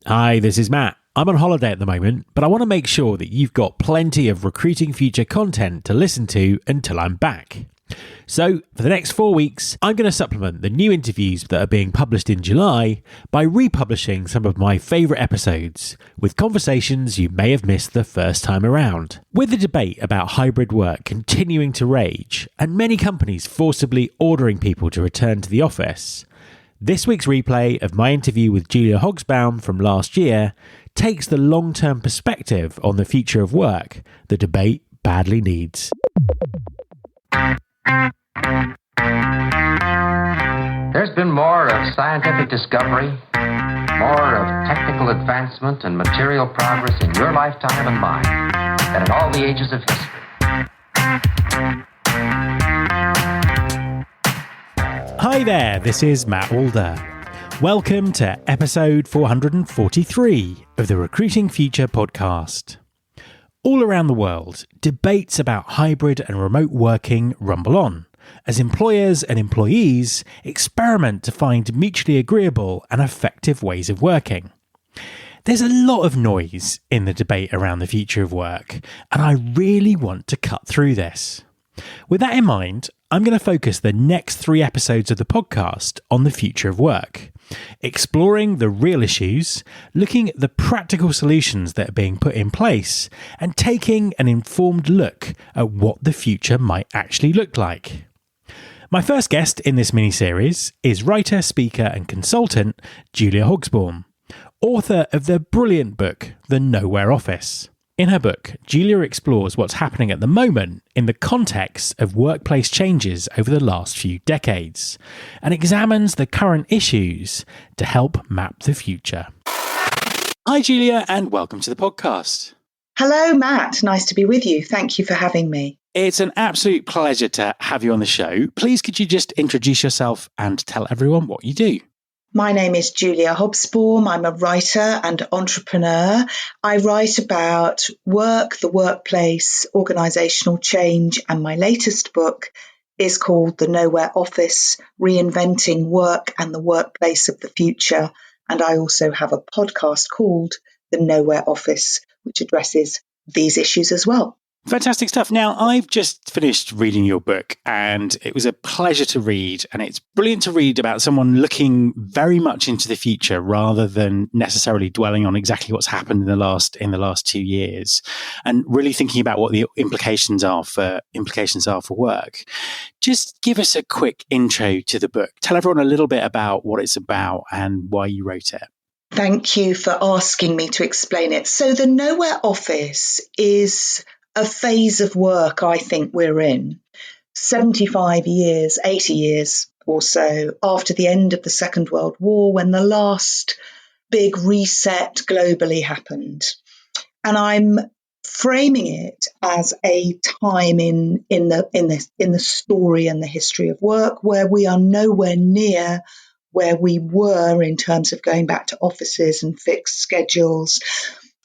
Hi, this is Matt. I'm on holiday at the moment, but I want to make sure that you've got plenty of Recruiting Future content to listen to until I'm back. So, for the next 4 weeks, I'm going to supplement the new interviews that are being published in July by republishing some of my favourite episodes, with conversations you may have missed the first time around. With the debate about hybrid work continuing to rage, and many companies forcibly ordering people to return to the office, this week's replay of my interview with Julia Hobsbawm from last year takes the long-term perspective on the future of work the debate badly needs. There's been more of scientific discovery, more of technical advancement and material progress in your lifetime and mine than in all the ages of history. Hi there, this is Matt Alder. Welcome to episode 443 of the Recruiting Future podcast. All around the world, debates about hybrid and remote working rumble on, as employers and employees experiment to find mutually agreeable and effective ways of working. There's a lot of noise in the debate around the future of work, and I really want to cut through this. With that in mind, I'm going to focus the next 3 episodes of the podcast on the future of work, exploring the real issues, looking at the practical solutions that are being put in place, and taking an informed look at what the future might actually look like. My first guest in this mini-series is writer, speaker and consultant Julia Hobsbawm, author of the brilliant book The Nowhere Office. In her book, Julia explores what's happening at the moment in the context of workplace changes over the last few decades and examines the current issues to help map the future. Hi, Julia, and welcome to the podcast. Hello, Matt. Nice to be with you. Thank you for having me. It's an absolute pleasure to have you on the show. Please, could you just introduce yourself and tell everyone what you do? My name is Julia Hobsbawm. I'm a writer and entrepreneur. I write about work, the workplace, organisational change, and my latest book is called The Nowhere Office, Reinventing Work and the Workplace of the Future. And I also have a podcast called The Nowhere Office, which addresses these issues as well. Fantastic stuff. Now, I've just finished reading your book and it was a pleasure to read. And it's brilliant to read about someone looking very much into the future rather than necessarily dwelling on exactly what's happened in the last 2 years, and really thinking about what the implications are for work. Just give us a quick intro to the book. Tell everyone a little bit about what it's about and why you wrote it. Thank you for asking me to explain it. So the Nowhere Office is a phase of work I think we're in 75 years, 80 years or so after the end of the Second World War, when the last big reset globally happened. And I'm framing it as a time in the story and the history of work where we are nowhere near where we were in terms of going back to offices and fixed schedules.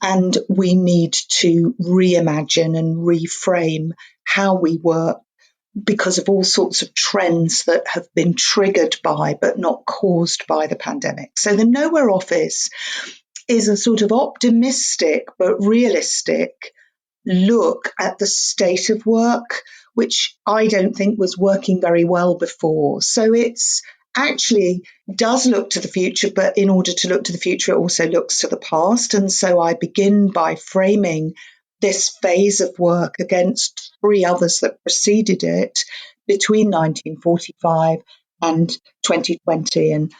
And we need to reimagine and reframe how we work because of all sorts of trends that have been triggered by but not caused by the pandemic. So the Nowhere Office is a sort of optimistic but realistic look at the state of work, which I don't think was working very well before. So it's actually does look to the future, but in order to look to the future, it also looks to the past. And so I begin by framing this phase of work against 3 others that preceded it between 1945 and 2020. And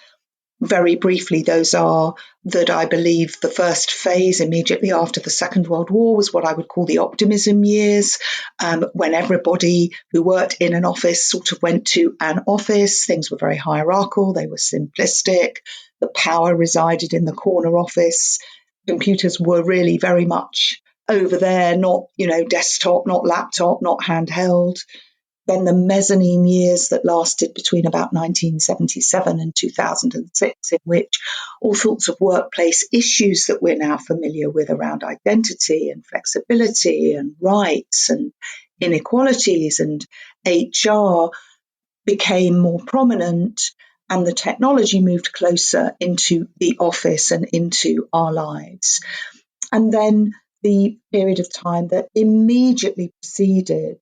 very briefly, those are that I believe the first phase immediately after the Second World War was what I would call the optimism years, when everybody who worked in an office sort of went to an office. Things were very hierarchical, they were simplistic, the power resided in the corner office. Computers were really very much over there, not, desktop, not laptop, not handheld. Then the mezzanine years that lasted between about 1977 and 2006, in which all sorts of workplace issues that we're now familiar with around identity and flexibility and rights and inequalities and HR became more prominent. and the technology moved closer into the office and into our lives. And then the period of time that immediately preceded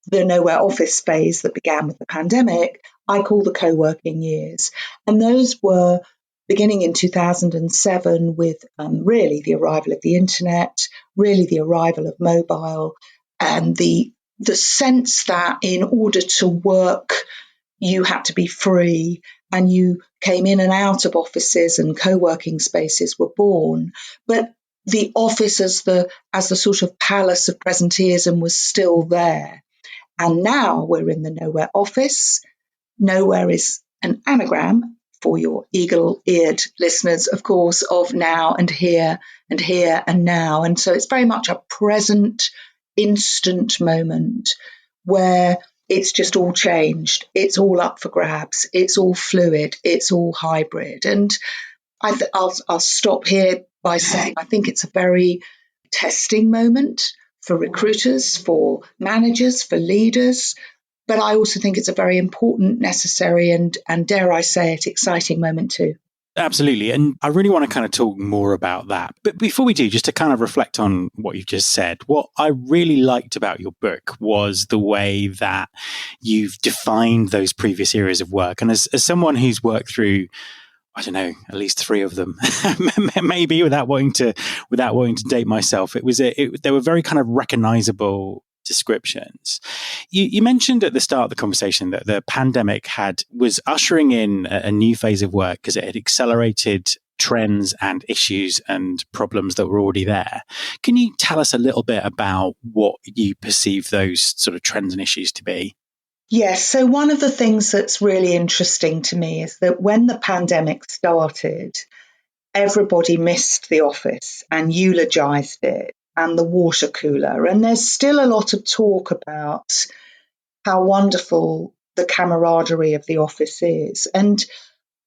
the nowhere office phase that began with the pandemic, I call the co-working years. And those were beginning in 2007 with really the arrival of the internet, really the arrival of mobile, and the sense that in order to work, you had to be free, and you came in and out of offices, and co-working spaces were born. But the office as the sort of palace of presenteeism was still there. And now we're in the nowhere office. Nowhere is an anagram, for your eagle-eared listeners, of course, of now and here and here and now. And so it's very much a present, instant moment where it's just all changed. It's all up for grabs. It's all fluid. It's all hybrid. And I'll stop here by saying I think it's a very testing moment for recruiters, for managers, for leaders. But I also think it's a very important, necessary, and dare I say it, exciting moment too. Absolutely. And I really want to kind of talk more about that. But before we do, just to kind of reflect on what you've just said, what I really liked about your book was the way that you've defined those previous areas of work. And as someone who's worked through, I don't know, at least 3 of them, maybe without wanting to date myself, they were very kind of recognizable descriptions. You mentioned at the start of the conversation that the pandemic was ushering in a new phase of work because it had accelerated trends and issues and problems that were already there. Can you tell us a little bit about what you perceive those sort of trends and issues to be? Yes. So one of the things that's really interesting to me is that when the pandemic started, everybody missed the office and eulogized it and the water cooler. And there's still a lot of talk about how wonderful the camaraderie of the office is. And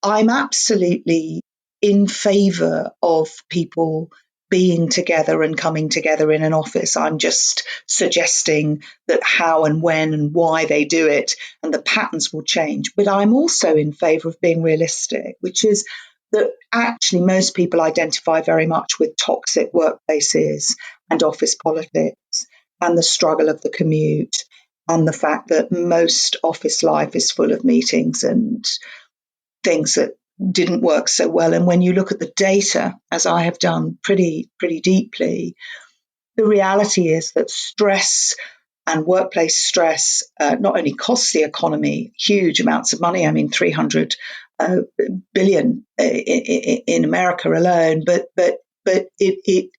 I'm absolutely in favor of people being together and coming together in an office. I'm just suggesting that how and when and why they do it and the patterns will change. But I'm also in favor of being realistic, which is that actually most people identify very much with toxic workplaces and office politics and the struggle of the commute and the fact that most office life is full of meetings and things that didn't work so well. And when you look at the data, as I have done pretty deeply, the reality is that stress and workplace stress not only costs the economy huge amounts of money, I mean 300 billion in America alone, but it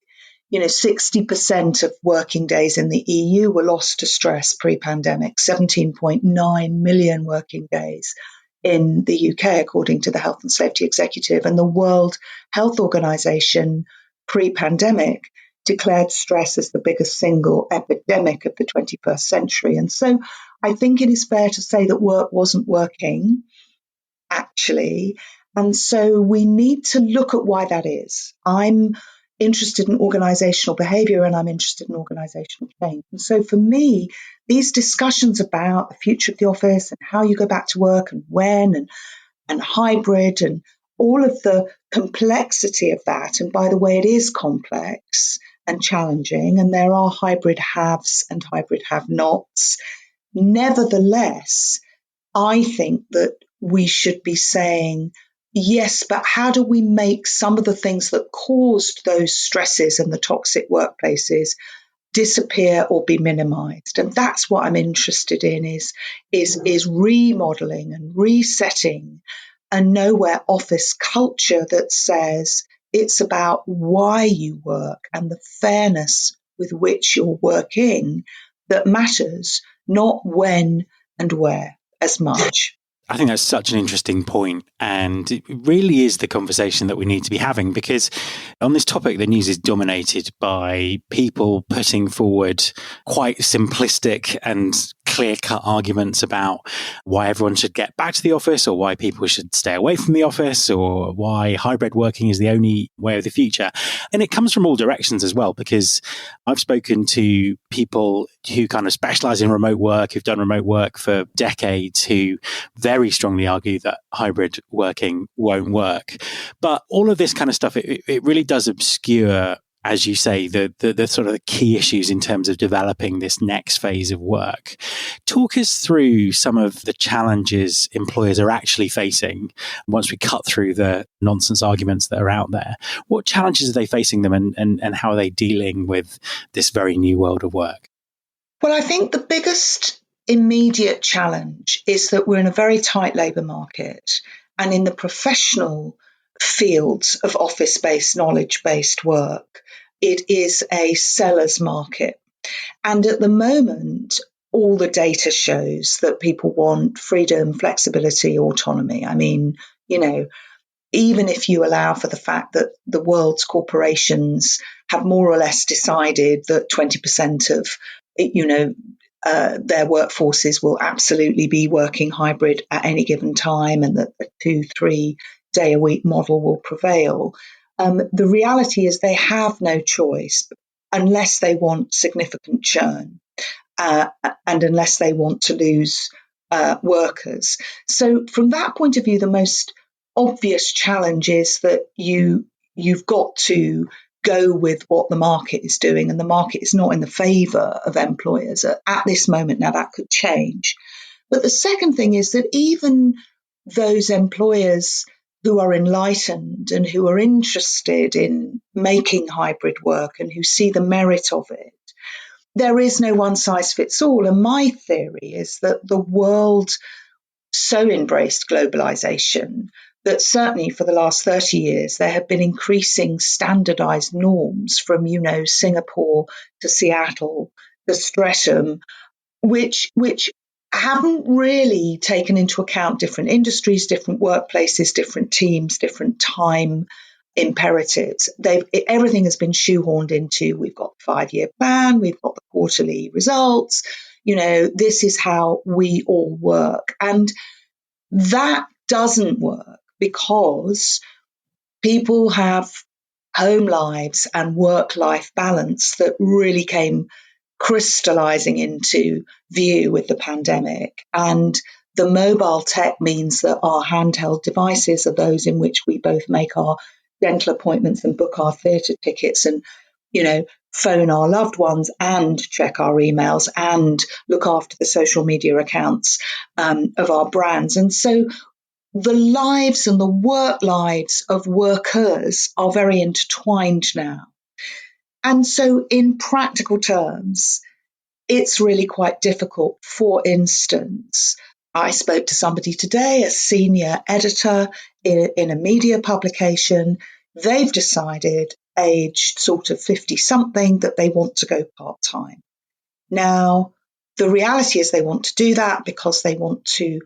60% of working days in the EU were lost to stress pre-pandemic, 17.9 million working days in the UK, according to the Health and Safety Executive. And the World Health Organization pre-pandemic declared stress as the biggest single epidemic of the 21st century. And so I think it is fair to say that work wasn't working, actually. And so we need to look at why that is. I'm interested in organizational behavior and I'm interested in organizational change. And so for me, these discussions about the future of the office and how you go back to work and when and hybrid and all of the complexity of that. And by the way, it is complex and challenging, and there are hybrid haves and hybrid have-nots. Nevertheless, I think that we should be saying, yes, but how do we make some of the things that caused those stresses and the toxic workplaces disappear or be minimized? And that's what I'm interested in is remodeling and resetting a nowhere office culture that says it's about why you work and the fairness with which you're working that matters, not when and where as much. I think that's such an interesting point, and it really is the conversation that we need to be having, because on this topic, the news is dominated by people putting forward quite simplistic and clear-cut arguments about why everyone should get back to the office or why people should stay away from the office or why hybrid working is the only way of the future. And it comes from all directions as well, because I've spoken to people who kind of specialize in remote work, who've done remote work for decades, who very strongly argue that hybrid working won't work. But all of this kind of stuff, it really does obscure, as you say, the sort of the key issues in terms of developing this next phase of work. Talk us through some of the challenges employers are actually facing once we cut through the nonsense arguments that are out there. What challenges are they facing them, and how are they dealing with this very new world of work? Well, I think the biggest immediate challenge is that we're in a very tight labour market, and in the professional fields of office-based, knowledge-based work, it is a seller's market. And at the moment, all the data shows that people want freedom, flexibility, autonomy. I mean, even if you allow for the fact that the world's corporations have more or less decided that 20% of, their workforces will absolutely be working hybrid at any given time, and that a 2-3 day a week model will prevail. The reality is they have no choice unless they want significant churn and unless they want to lose workers. So from that point of view, the most obvious challenge is that you've got to go with what the market is doing, and the market is not in the favour of employers at this moment. Now, that could change. But the second thing is that even those employers who are enlightened and who are interested in making hybrid work and who see the merit of it, there is no one size fits all. And my theory is that the world so embraced globalization that certainly for the last 30 years, there have been increasing standardized norms from, Singapore to Seattle to Streatham, which haven't really taken into account different industries, different workplaces, different teams, different time imperatives. Everything has been shoehorned into, we've got the 5-year plan, we've got the quarterly results, this is how we all work. And that doesn't work because people have home lives and work-life balance that really came crystallizing into view with the pandemic. And the mobile tech means that our handheld devices are those in which we both make our dental appointments and book our theatre tickets and, phone our loved ones and check our emails and look after the social media accounts of our brands. And so the lives and the work lives of workers are very intertwined now. And so in practical terms, it's really quite difficult. For instance, I spoke to somebody today, a senior editor in a media publication. They've decided, aged sort of 50-something, that they want to go part-time. Now, the reality is they want to do that because they want to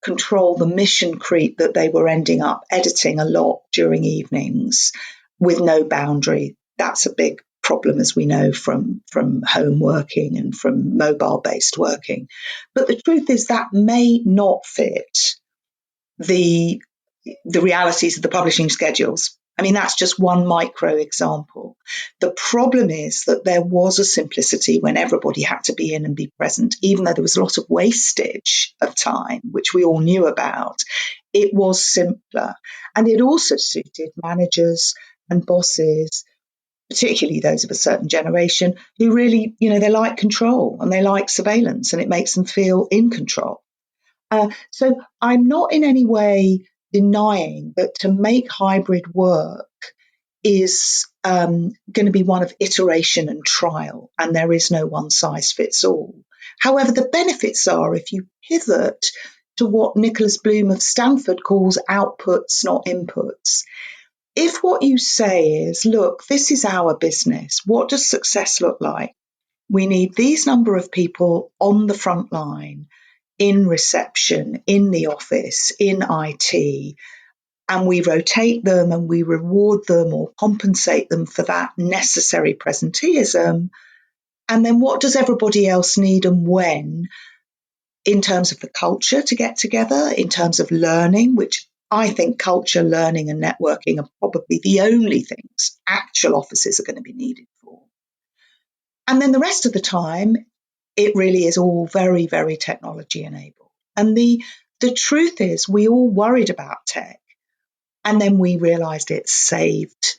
control the mission creep that they were ending up editing a lot during evenings with no boundary. That's a big problem, as we know, from home working and from mobile-based working. But the truth is that may not fit the realities of the publishing schedules. I mean, that's just one micro example. The problem is that there was a simplicity when everybody had to be in and be present, even though there was a lot of wastage of time, which we all knew about. It was simpler. And it also suited managers and bosses, particularly those of a certain generation, who really, they like control and they like surveillance, and it makes them feel in control. So I'm not in any way denying that to make hybrid work is going to be one of iteration and trial, and there is no one size fits all. However, the benefits are, if you pivot to what Nicholas Bloom of Stanford calls outputs, not inputs. If what you say is, look, this is our business, what does success look like? We need these number of people on the front line, in reception, in the office, in IT, and we rotate them and we reward them or compensate them for that necessary presenteeism. And then what does everybody else need and when? in terms of the culture to get together, in terms of learning, which I think culture, learning and networking are probably the only things actual offices are going to be needed for. And then the rest of the time, it really is all very, very technology enabled. And the truth is, we all worried about tech, and then we realized it saved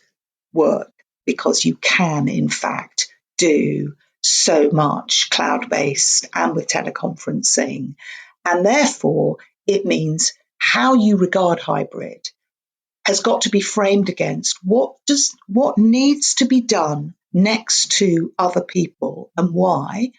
work, because you can, in fact, do so much cloud-based and with teleconferencing. And therefore, it means how you regard hybrid has got to be framed against what needs to be done next to other people and why,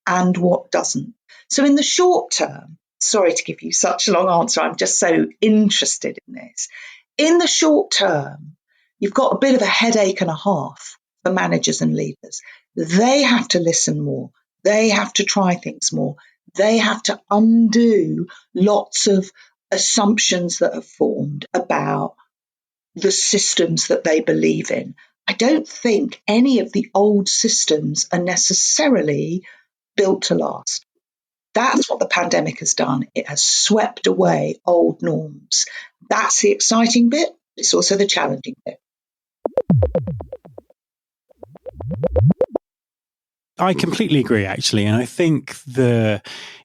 and what doesn't. So in the short term, sorry to give you such a long answer, I'm just so interested in this. In the short term, you've got a bit of a headache and a half for managers and leaders. They have to listen more. They have to try things more. They have to undo lots of assumptions that have formed about the systems that they believe in. I don't think any of the old systems are necessarily built to last. That's what the pandemic has done. It has swept away old norms. That's the exciting bit. It's also the challenging bit. I completely agree, actually. And I think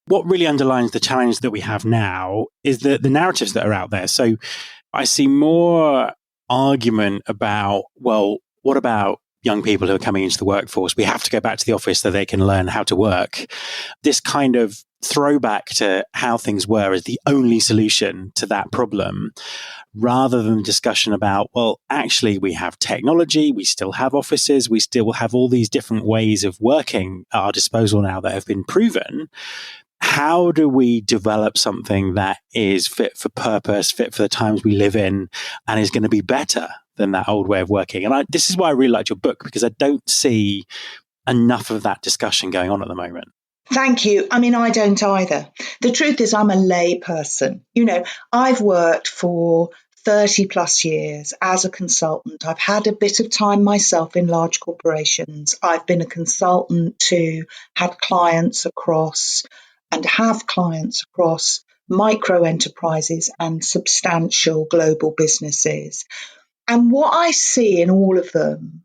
what really underlines the challenge that we have now is the narratives that are out there. So I see more argument about, well, what about young people who are coming into the workforce? We have to go back to the office so they can learn how to work. This kind of throwback to how things were is the only solution to that problem, rather than discussion about, well, actually, we have technology, we still have offices, we still have all these different ways of working at our disposal now that have been proven. How do we develop something that is fit for purpose, fit for the times we live in, and is going to be better than that old way of working? And this is why I really liked your book, because I don't see enough of that discussion going on at the moment. Thank you. I mean, I don't either. The truth is, I'm a lay person. I've worked for 30 plus years as a consultant. I've had a bit of time myself in large corporations. I've been a consultant to have clients across micro enterprises and substantial global businesses. And what I see in all of them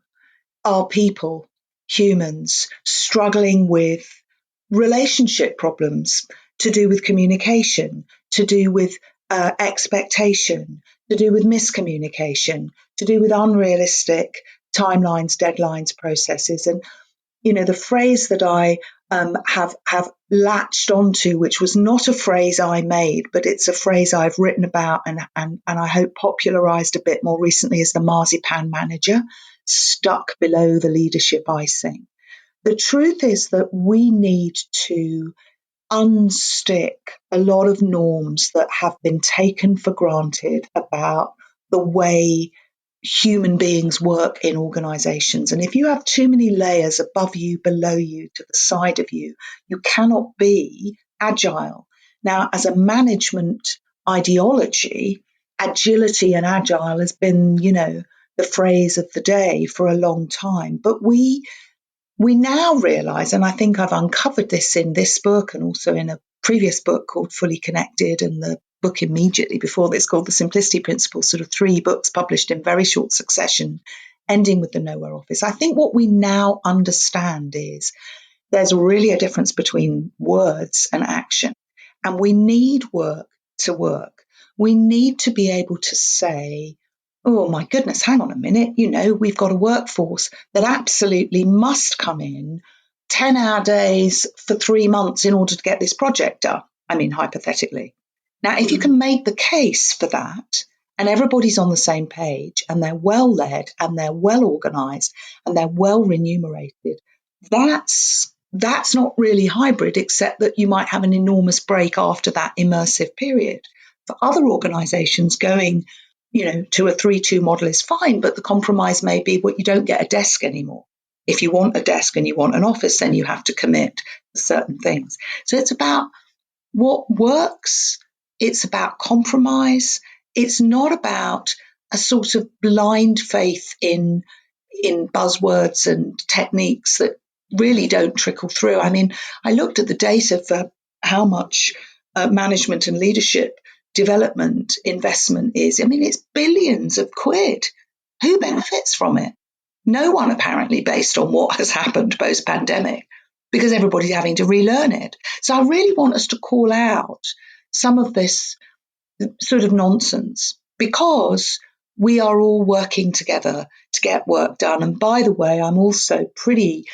are people, humans, struggling with relationship problems to do with communication, to do with expectation, to do with miscommunication, to do with unrealistic timelines, deadlines, processes. And, the phrase that I have latched onto, which was not a phrase I made, but it's a phrase I've written about and I hope popularized a bit more recently, is the marzipan manager, stuck below the leadership icing. The truth is that we need to unstick a lot of norms that have been taken for granted about the way human beings work in organizations. And if you have too many layers above you, below you, to the side of you, you cannot be agile. Now, as a management ideology, agility and agile has been, the phrase of the day for a long time. But we now realize, and I think I've uncovered this in this book and also in a previous book called Fully Connected, and the book immediately before this called The Simplicity Principle, sort of 3 books published in very short succession, ending with the Nowhere Office. I think what we now understand is there's really a difference between words and action. And we need work to work. We need to be able to say, oh my goodness, hang on a minute, we've got a workforce that absolutely must come in 10-hour days for 3 months in order to get this project done. I mean, hypothetically. Now, if you can make the case for that, and everybody's on the same page, and they're well led, and they're well organized, and they're well remunerated, that's not really hybrid, except that you might have an enormous break after that immersive period. For other organizations, going to a 3-2 model is fine, but the compromise may be you don't get a desk anymore. If you want a desk and you want an office, then you have to commit to certain things. So it's about what works. It's about compromise. It's not about a sort of blind faith in buzzwords and techniques that really don't trickle through. I mean, I looked at the data for how much management and leadership development investment is. I mean, it's billions of quid. Who benefits from it? No one, apparently, based on what has happened post-pandemic, because everybody's having to relearn it. So I really want us to call out some of this sort of nonsense, because we are all working together to get work done. And by the way, I'm also pretty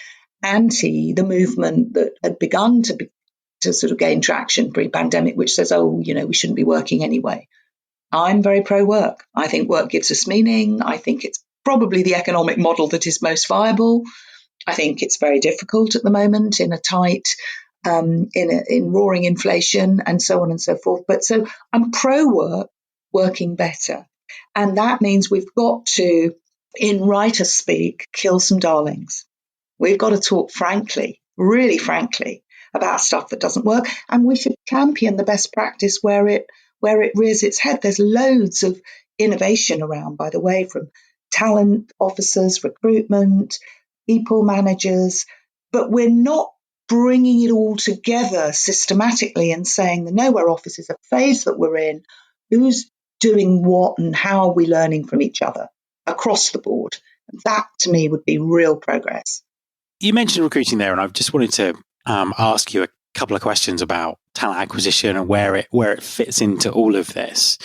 anti the movement that had begun to sort of gain traction pre-pandemic, which says, oh, we shouldn't be working anyway. I'm very pro-work. I think work gives us meaning. I think it's probably the economic model that is most viable. I think it's very difficult at the moment in a tight, in roaring inflation and so on and so forth. But so I'm pro-work, working better. And that means we've got to, in writer speak, kill some darlings. We've got to talk frankly, really frankly, about stuff that doesn't work. And we should champion the best practice where it rears its head. There's loads of innovation around, by the way, from talent officers, recruitment, people managers, but we're not bringing it all together systematically and saying the nowhere office is a phase that we're in, who's doing what and how are we learning from each other across the board. That, to me, would be real progress. You mentioned recruiting there, and I've just wanted to ask you a couple of questions about talent acquisition and where it fits into all of this.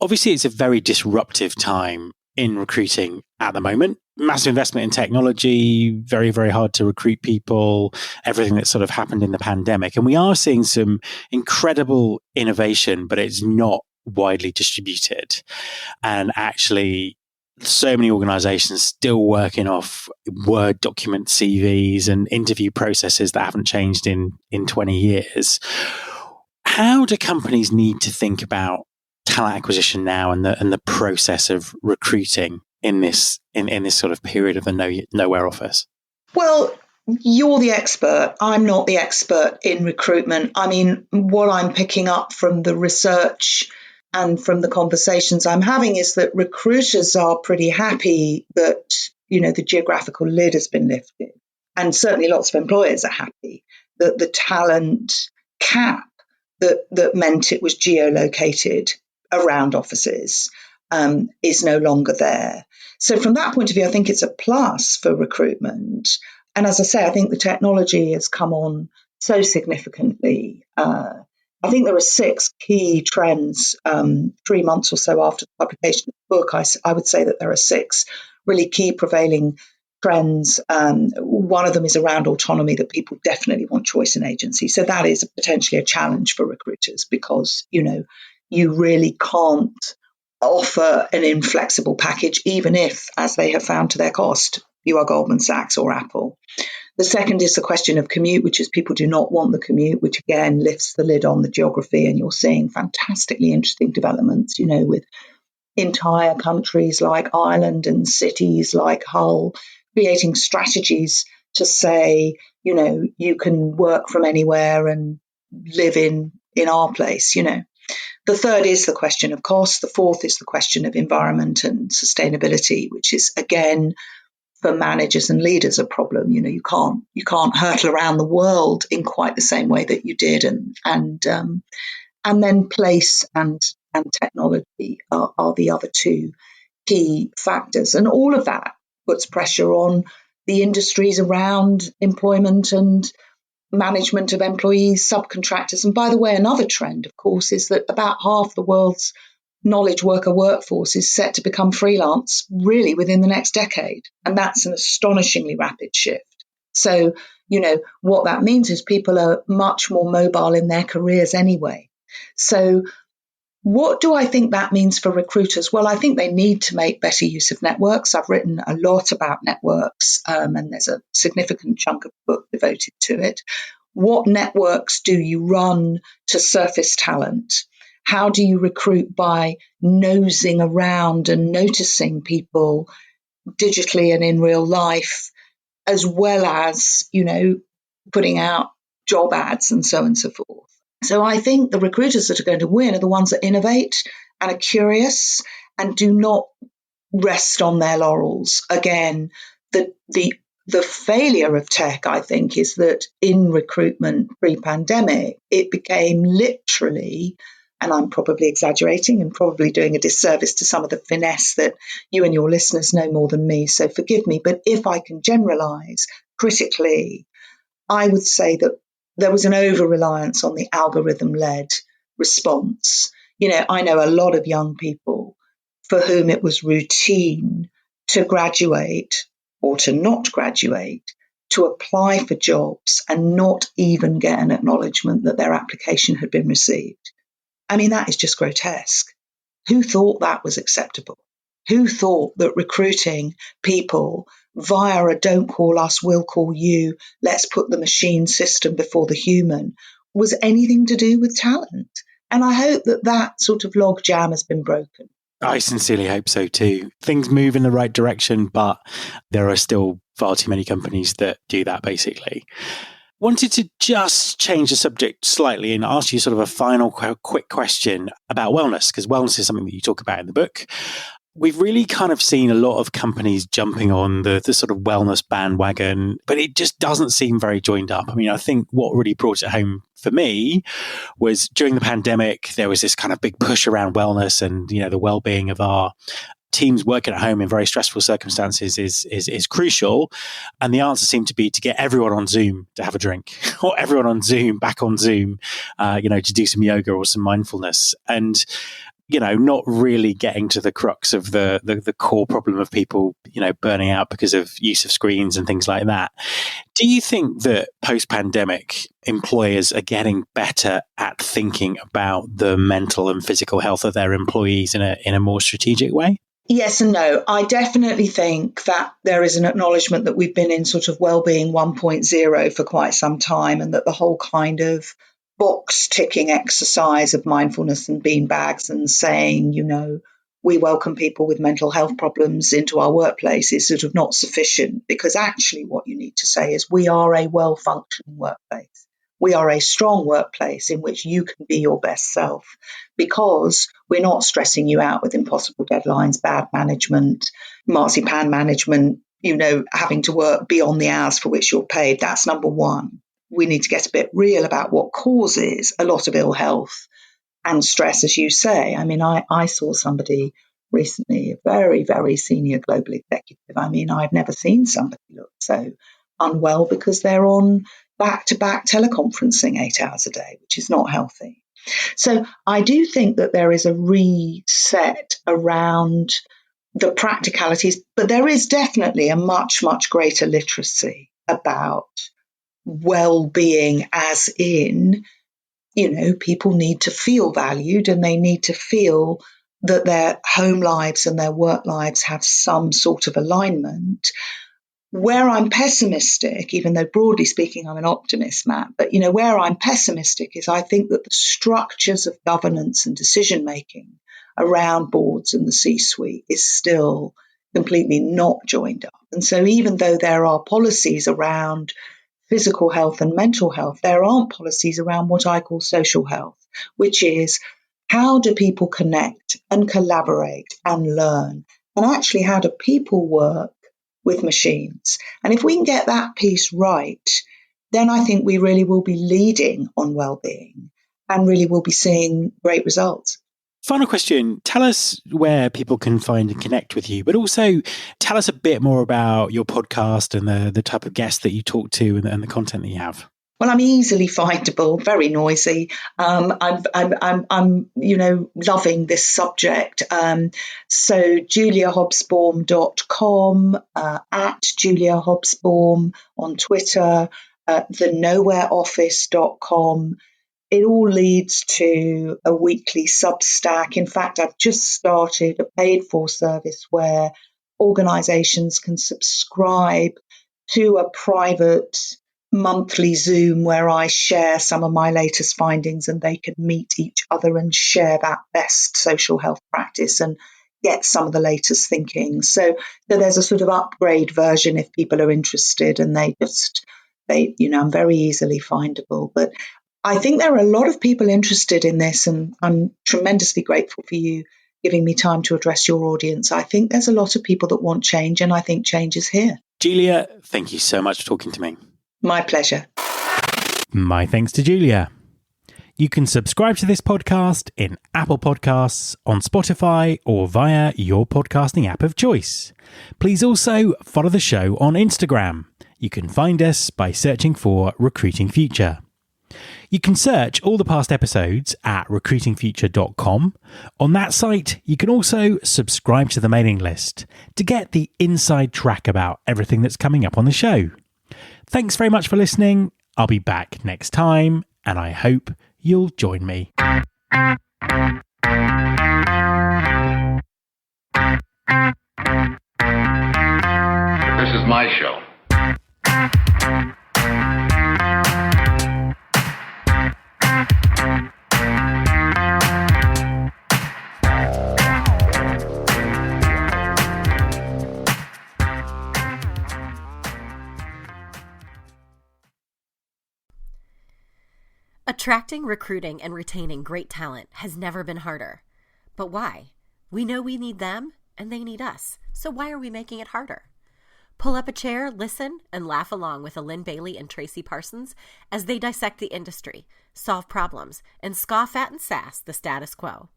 Obviously, it's a very disruptive time in recruiting at the moment. Massive investment in technology, very, very hard to recruit people, everything that sort of happened in the pandemic. And we are seeing some incredible innovation, but it's not widely distributed. And actually, so many organizations still working off Word document CVs and interview processes that haven't changed in 20 years. How do companies need to think about talent acquisition now and the process of recruiting in this sort of period of the nowhere office? Well, you're the expert. I'm not the expert in recruitment. I mean, what I'm picking up from the research and from the conversations I'm having is that recruiters are pretty happy that, the geographical lid has been lifted. And certainly lots of employers are happy that the talent cap that meant it was geolocated around offices is no longer there. So from that point of view, I think it's a plus for recruitment. And as I say, I think the technology has come on so significantly. I think there are 6 key trends 3 months or so after the publication of the book. I would say that there are 6 really key prevailing trends. One of them is around autonomy, that people definitely want choice in agency. So that is potentially a challenge for recruiters because, you really can't offer an inflexible package, even if, as they have found to their cost, you are Goldman Sachs or Apple. The second is the question of commute, which is people do not want the commute, which again lifts the lid on the geography. And you're seeing fantastically interesting developments, with entire countries like Ireland and cities like Hull creating strategies to say, you can work from anywhere and live in our place, The third is the question of cost. The fourth is the question of environment and sustainability, which is, again, for managers and leaders a problem. You can't hurtle around the world in quite the same way that you did. And then place and technology are the other 2 key factors. And all of that puts pressure on the industries around employment and management of employees, subcontractors. And by the way, another trend, of course, is that about half the world's knowledge worker workforce is set to become freelance really within the next decade. And that's an astonishingly rapid shift. So, what that means is people are much more mobile in their careers anyway. So what do I think that means for recruiters? Well, I think they need to make better use of networks. I've written a lot about networks, and there's a significant chunk of the book devoted to it. What networks do you run to surface talent? How do you recruit by nosing around and noticing people digitally and in real life, as well as, putting out job ads and so on and so forth? So I think the recruiters that are going to win are the ones that innovate and are curious and do not rest on their laurels. Again, the The failure of tech, I think, is that in recruitment pre-pandemic, it became literally, and I'm probably exaggerating and probably doing a disservice to some of the finesse that you and your listeners know more than me, so forgive me, but if I can generalize critically, I would say that there was an over-reliance on the algorithm-led response. I know a lot of young people for whom it was routine to graduate or to not graduate, to apply for jobs and not even get an acknowledgement that their application had been received. I mean, that is just grotesque. Who thought that was acceptable? Who thought that recruiting people via a don't call us, we'll call you, let's put the machine system before the human was anything to do with talent? And I hope that that sort of logjam has been broken. I sincerely hope so too. Things move in the right direction, but there are still far too many companies that do that, basically. Wanted to just change the subject slightly and ask you sort of a final quick question about wellness, because wellness is something that you talk about in the book. We've really kind of seen a lot of companies jumping on the sort of wellness bandwagon, but it just doesn't seem very joined up. I mean, I think what really brought it home for me was during the pandemic, there was this kind of big push around wellness and, the well-being of our teams working at home in very stressful circumstances is crucial. And the answer seemed to be to get everyone on Zoom to have a drink or everyone on Zoom, back on Zoom, to do some yoga or some mindfulness. And not really getting to the crux of the core problem of people, burning out because of use of screens and things like that. Do you think that post-pandemic employers are getting better at thinking about the mental and physical health of their employees in a more strategic way? Yes and no. I definitely think that there is an acknowledgement that we've been in sort of wellbeing 1.0 for quite some time, and that the whole kind of box ticking exercise of mindfulness and beanbags and saying, we welcome people with mental health problems into our workplace is sort of not sufficient, because actually what you need to say is we are a well-functioning workplace. We are a strong workplace in which you can be your best self, because we're not stressing you out with impossible deadlines, bad management, marzipan management, having to work beyond the hours for which you're paid. That's number one. We need to get a bit real about what causes a lot of ill health and stress, as you say. I mean, I saw somebody recently, a very, very senior global executive. I mean, I've never seen somebody look so unwell because they're on back-to-back teleconferencing 8 hours a day, which is not healthy. So I do think that there is a reset around the practicalities, but there is definitely a much, much greater literacy about well-being, as in, people need to feel valued and they need to feel that their home lives and their work lives have some sort of alignment. Where I'm pessimistic, even though broadly speaking I'm an optimist, Matt, but where I'm pessimistic is I think that the structures of governance and decision making around boards and the C-suite is still completely not joined up. And so even though there are policies around physical health and mental health, there aren't policies around what I call social health, which is how do people connect and collaborate and learn? And actually, how do people work with machines? And if we can get that piece right, then I think we really will be leading on well-being and really will be seeing great results. Final question. Tell us where people can find and connect with you, but also tell us a bit more about your podcast and the type of guests that you talk to and the content that you have. Well, I'm easily findable, very noisy. I'm loving this subject. So juliahobsbawm.com, at Julia Hobsbawm on Twitter, thenowhereoffice.com. It all leads to a weekly Substack. In fact, I've just started a paid-for service where organizations can subscribe to a private monthly Zoom where I share some of my latest findings, and they can meet each other and share that best social health practice and get some of the latest thinking. So there's a sort of upgrade version if people are interested, and I'm very easily findable. But I think there are a lot of people interested in this, and I'm tremendously grateful for you giving me time to address your audience. I think there's a lot of people that want change, and I think change is here. Julia, thank you so much for talking to me. My pleasure. My thanks to Julia. You can subscribe to this podcast in Apple Podcasts, on Spotify, or via your podcasting app of choice. Please also follow the show on Instagram. You can find us by searching for Recruiting Future. You can search all the past episodes at recruitingfuture.com. On that site, you can also subscribe to the mailing list to get the inside track about everything that's coming up on the show. Thanks very much for listening. I'll be back next time, and I hope you'll join me. This is my show. Attracting, recruiting, and retaining great talent has never been harder. But why? We know we need them, and they need us. So why are we making it harder? Pull up a chair, listen, and laugh along with Lynn Bailey and Tracy Parsons as they dissect the industry, solve problems, and scoff at and sass the status quo.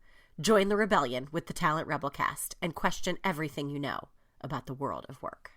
Join the rebellion with the Talent Rebelcast and question everything you know about the world of work.